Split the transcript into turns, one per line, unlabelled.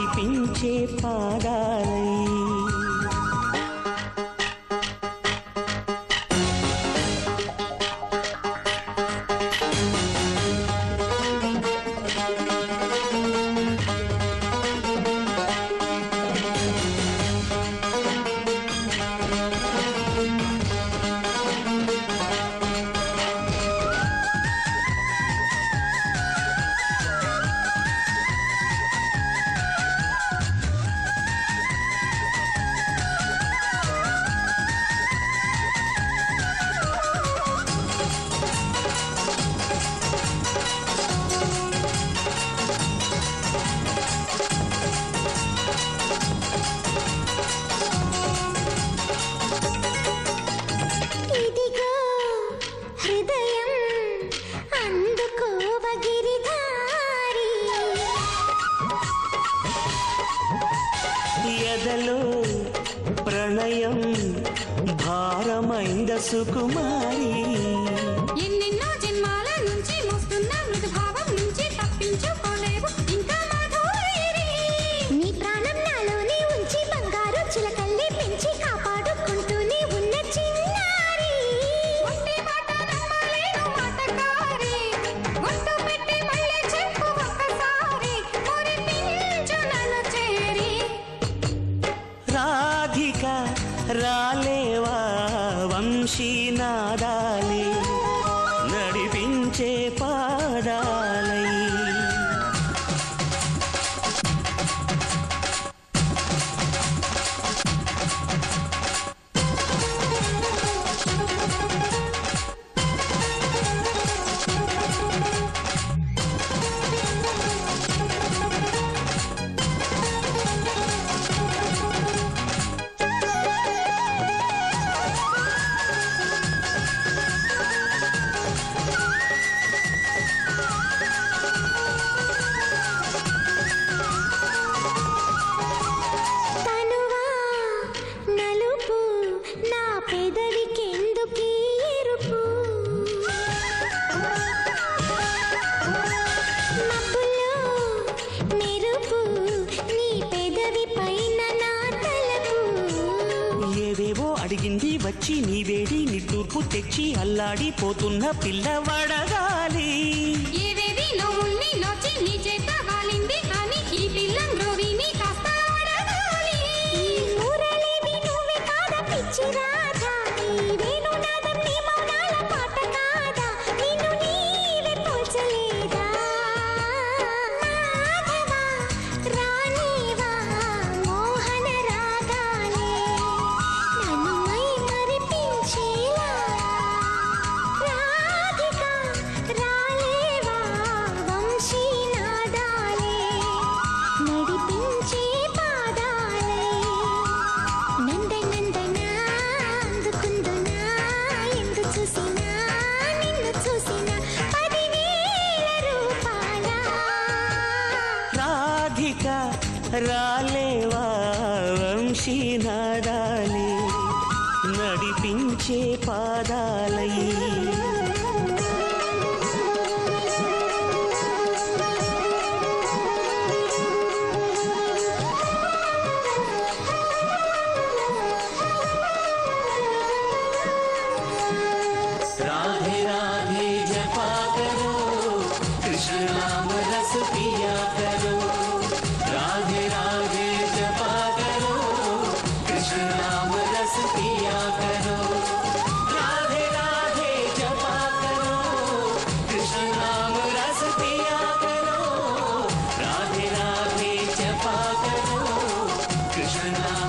నడిపించే పాదాలై ఎదలో ప్రణయం భారమైంద సుకుమారి
ఎన్నెన్నో జన్మాల నుంచి మోస్తున్న మృదుభావం నుంచి తప్పించుకోలేవు ఇంకా మాధురి నీ ప్రాణం నాలోనే ఉంచి బంగారు చిలకల్లి పెంచి కాపాడుకుంటూనే ఉన్న చిన్నారి ఒంటి మాట నమ్మలేను మాటకారి ఒట్టు పెట్టి మళ్ళీ చెప్పు ఒక్కసారి మురిపించు నన్ను చేరి
రాధిక రాలేవా వంశీనాదాలే నడిపించే పాదాలై అడిగింది వచ్చి నీ వేడి నిట్టూర్పు తెచ్చి అల్లాడిపోతున్న పిల్లవడగాలి
ఏవేవి నోముల్ని నోచి నీ చేత వాలింది కానీ ఈ పిల్ల గ్రోవిని కాస్త అడగాలి మురళివి నువ్వే కాదా పిచ్చి రాధా ఈ వేణునాదం నీ మౌనాల పాట కాదా నిన్ను నీవే పోల్చలేదా మాధవా రాణివా మోహన రాగాలే నన్ను మై మరిపించేలా రాధిక రాలేవా వంశీనాదాలే నడిపించే పాదాలే నందనందన అందుకుందునా ఎందు చూసినా నిన్ను చూసినా 10,000 రూపాల
రాధిక రాలేవా వంశీనాదాలే నడిపించే పాదాలై राधे राधे जपा करो कृष्ण नाम रस पिया करो राधे राधे जपा करो कृष्ण नाम रस पिया करो राधे राधे जपा करो कृष्ण नाम रस पिया करो राधे राधे जपा करो कृष्ण नाम